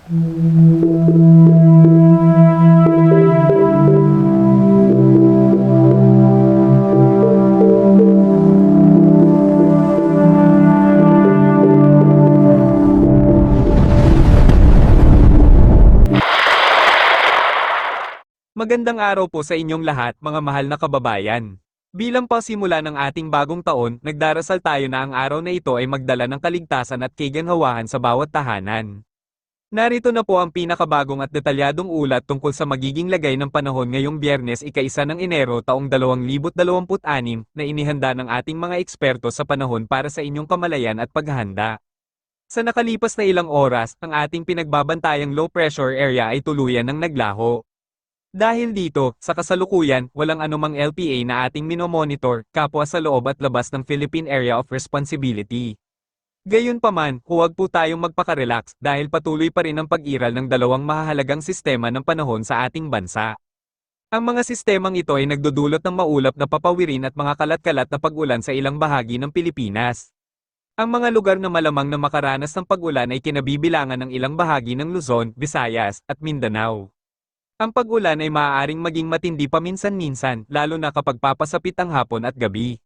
Magandang araw po sa inyong lahat, mga mahal na kababayan. Bilang pasimula ng ating bagong taon, nagdarasal tayo na ang araw na ito ay magdala ng kaligtasan at kaganhawahan sa bawat tahanan. Narito na po ang pinakabagong at detalyadong ulat tungkol sa magiging lagay ng panahon ngayong Biyernes, ika-1 ng Enero taong 2026 na inihanda ng ating mga eksperto sa panahon para sa inyong kamalayan at paghahanda. Sa nakalipas na ilang oras, ang ating pinagbabantayang low pressure area ay tuluyan ng naglaho. Dahil dito, sa kasalukuyan, walang anumang LPA na ating minomonitor, kapwa sa loob at labas ng Philippine Area of Responsibility. Gayunpaman, huwag po tayong magpakarelax dahil patuloy pa rin ang pag-iral ng dalawang mahahalagang sistema ng panahon sa ating bansa. Ang mga sistemang ito ay nagdudulot ng maulap na papawirin at mga kalat-kalat na pag-ulan sa ilang bahagi ng Pilipinas. Ang mga lugar na malamang na makaranas ng pag-ulan ay kinabibilangan ng ilang bahagi ng Luzon, Visayas, at Mindanao. Ang pag-ulan ay maaaring maging matindi paminsan-minsan, lalo na kapag papasapit ang hapon at gabi.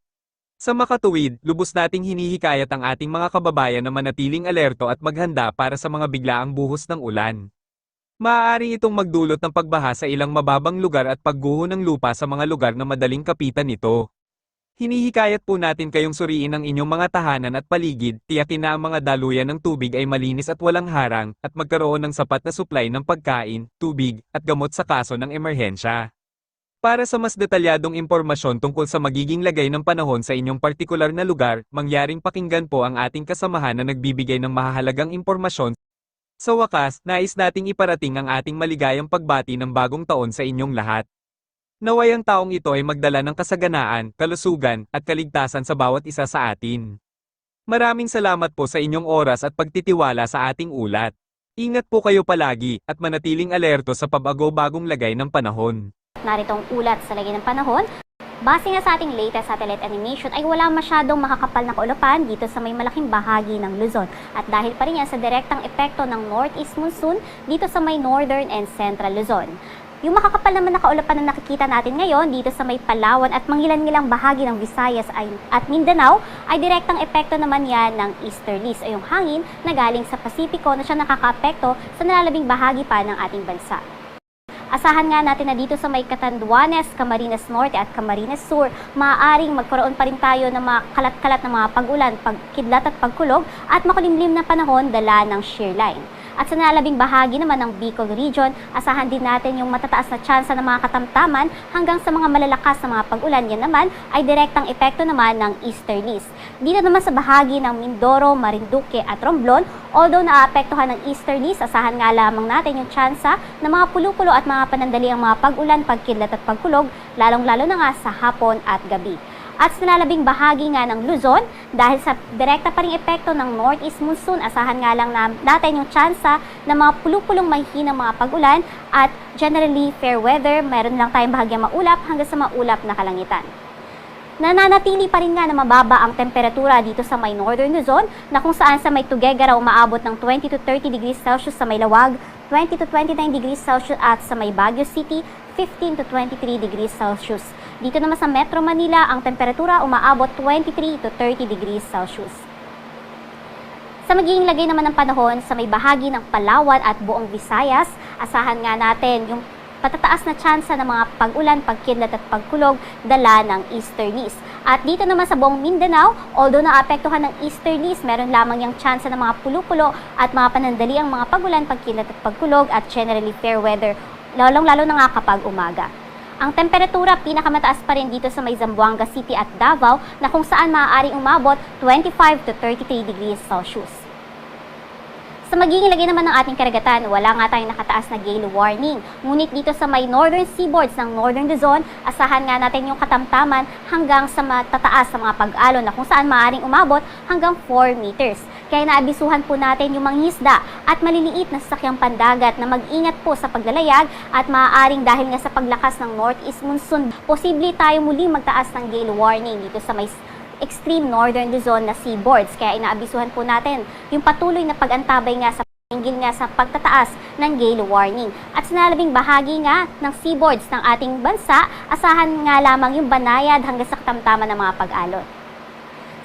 Sa makatuwid, lubos nating hinihikayat ang ating mga kababayan na manatiling alerto at maghanda para sa mga biglaang buhos ng ulan. Maaari itong magdulot ng pagbaha sa ilang mababang lugar at pagguho ng lupa sa mga lugar na madaling kapitan nito. Hinihikayat po natin kayong suriin ang inyong mga tahanan at paligid, tiyakin na ang mga daluyan ng tubig ay malinis at walang harang, at magkaroon ng sapat na supply ng pagkain, tubig, at gamot sa kaso ng emerhensya. Para sa mas detalyadong impormasyon tungkol sa magiging lagay ng panahon sa inyong partikular na lugar, mangyaring pakinggan po ang ating kasamahan na nagbibigay ng mahahalagang impormasyon. Sa wakas, nais nating iparating ang ating maligayang pagbati ng bagong taon sa inyong lahat. Naway ang taong ito ay magdala ng kasaganaan, kalusugan, at kaligtasan sa bawat isa sa atin. Maraming salamat po sa inyong oras at pagtitiwala sa ating ulat. Ingat po kayo palagi, at manatiling alerto sa pabago-bagong lagay ng panahon. Narito ang ulat sa lagay ng panahon. Base nga sa ating latest satellite animation ay wala masyadong makakapal na kaulapan dito sa may malaking bahagi ng Luzon. At dahil pa rin yan sa direktang epekto ng northeast monsoon dito sa may northern and central Luzon. Yung makakapal naman na kaulapan na nakikita natin ngayon dito sa may Palawan at mangilan-ngilang bahagi ng Visayas at Mindanao ay direktang epekto naman yan ng easterlies o yung hangin na galing sa Pasipiko na siya nakakaapekto sa nalalabing bahagi pa ng ating bansa. Asahan nga natin na dito sa may Catanduanes, Camarines Norte at Camarines Sur, maaaring magkaroon pa rin tayo ng mga kalat-kalat na mga pag-ulan, pagkidlat at pagkulog at makulimlim na panahon dala ng shear line. At sa nalalabing bahagi naman ng Bicol Region, asahan din natin yung matataas na tsansa ng mga katamtaman hanggang sa mga malalakas na mga pag-ulan. Yan naman ay direktang epekto naman ng easterlies. Dito naman sa bahagi ng Mindoro, Marinduque at Romblon, although naaapektuhan ng easterlies, asahan nga lamang natin yung tsansa ng mga pulupulo at mga panandaliang mga pag-ulan, pagkidlat at pagkulog, lalong-lalo na nga sa hapon at gabi. At sa nalalabing bahagi nga ng Luzon, dahil sa direkta pa ring epekto ng northeast monsoon, asahan nga lang natin yung tsansa ng mga pulupulong mahihinang mga pag-ulan at generally fair weather, mayroon lang tayong bahagyang maulap hanggang sa maulap na kalangitan. Nananatili pa rin nga na mababa ang temperatura dito sa may northern Luzon na kung saan sa may Tuguegarao umaabot ng 20 to 30 degrees Celsius sa may Lawag, 20 to 29 degrees Celsius at sa may Baguio City, 15 to 23 degrees Celsius. Dito naman sa Metro Manila, ang temperatura umaabot 23 to 30 degrees Celsius. Sa magiging lagay naman ng panahon sa may bahagi ng Palawan at buong Visayas, asahan nga natin yung patataas na tsansa ng mga pag-ulan, pagkidlat at pagkulog dala ng easterlies. At dito naman sa buong Mindanao, although naapektuhan ng easterlies, meron lamang yung tsansa ng mga pulupulo at mga panandaliang mga pag-ulan, pagkidlat at pagkulog at generally fair weather, lalong-lalo na nga kapag umaga. Ang temperatura pinakamataas pa rin dito sa may Zamboanga City at Davao na kung saan maaaring umabot 25 to 33 degrees Celsius. Sa magiging lagay naman ng ating karagatan, wala nga tayong nakataas na gale warning. Ngunit dito sa may northern seaboards ng Northern Luzon, asahan nga natin yung katamtaman hanggang sa matataas sa mga pag-alon na kung saan maaaring umabot hanggang 4 meters. Kaya naabisuhan po natin yung mangingisda at maliliit na sasakyang pandagat na mag-ingat po sa paglalayag at maaaring dahil nga sa paglakas ng northeast monsoon, posible tayo muli magtaas ng gale warning dito sa may extreme northern Luzon na seaboards. Kaya inaabisuhan po natin yung patuloy na pag-antabay nga sa hinggil nga sa pagtataas ng gale warning. At sa nalabing bahagi nga ng seaboards ng ating bansa, asahan nga lamang yung banayad hanggang sa katamtaman ng mga pag-alon.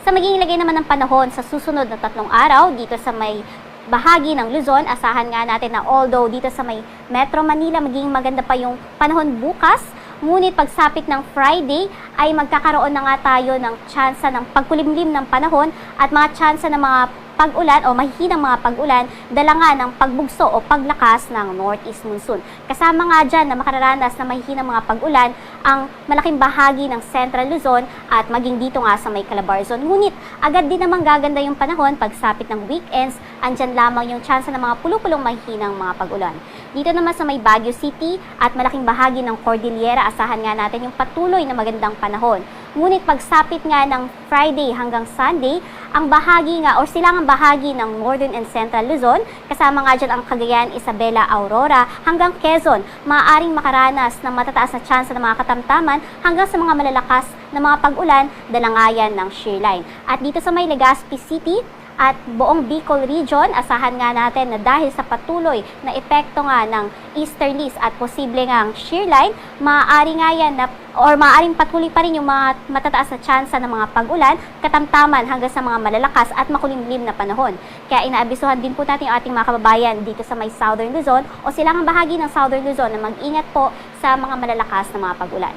Sa magiging lagay naman ng panahon sa susunod na 3 araw dito sa may bahagi ng Luzon, asahan nga natin na although dito sa may Metro Manila magiging maganda pa yung panahon bukas, ngunit pagsapit ng Friday ay magkakaroon na nga tayo ng tsansa ng pagkulimlim ng panahon at mga tsansa ng mga pag-ulan o mahihinang mga pag-ulan dala nga ng pagbugso o paglakas ng northeast monsoon. Kasama nga dyan na makararanas na mahihinang mga pag-ulan ang malaking bahagi ng Central Luzon at maging dito nga sa may Calabarzon. Ngunit agad din namang gaganda yung panahon pagsapit ng weekends, andyan lamang yung tsansa ng mga pulupulong mahihinang mga pag-ulan. Dito naman sa may Baguio City at malaking bahagi ng Cordillera, asahan nga natin yung patuloy na magandang panahon. Ngunit pagsapit nga ng Friday hanggang Sunday, ang bahagi nga o silangang bahagi ng Northern and Central Luzon, kasama nga dyan ang Cagayan, Isabela, Aurora, hanggang Quezon, maaaring makaranas ng matataas na tsansa ng mga katamtaman hanggang sa mga malalakas na mga pag-ulan dala nga yan ng shearline. At dito sa may Legazpi City, at buong Bicol Region, asahan nga natin na dahil sa patuloy na epekto nga ng easterlies at posible nga ang shearline, maaari nga yan na, or maaaring patuloy pa rin yung mga matataas na tsansa ng mga pag-ulan, katamtaman hanggang sa mga malalakas at makulimlim na panahon. Kaya inaabisuhan din po natin ang ating mga kababayan dito sa may Southern Luzon o silangang bahagi ng Southern Luzon na mag-ingat po sa mga malalakas na mga pag-ulan.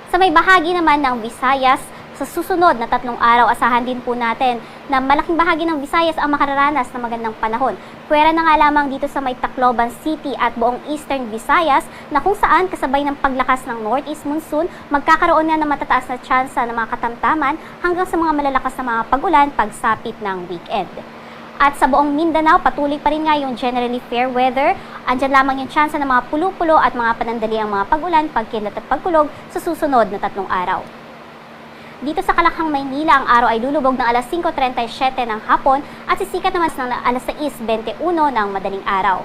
Sa may bahagi naman ng Visayas, sa susunod na 3 araw, asahan din po natin na malaking bahagi ng Visayas ang makararanas ng magandang panahon. Pwera na nga lamang dito sa may Tacloban City at buong Eastern Visayas na kung saan kasabay ng paglakas ng Northeast Monsoon, magkakaroon na ng matataas na tsansa ng mga katamtaman hanggang sa mga malalakas na mga pag-ulan pagsapit ng weekend. At sa buong Mindanao, patuloy pa rin nga yung generally fair weather. Andyan lamang yung tsansa ng mga pulo-pulo at mga panandaliang mga pag-ulan, pagkilat at pagkulog sa susunod na 3 araw. Dito sa Kalakhang, Maynila, ang araw ay lulubog ng alas 5:37 ng hapon at sisikat naman ng alas 6:21 ng madaling araw.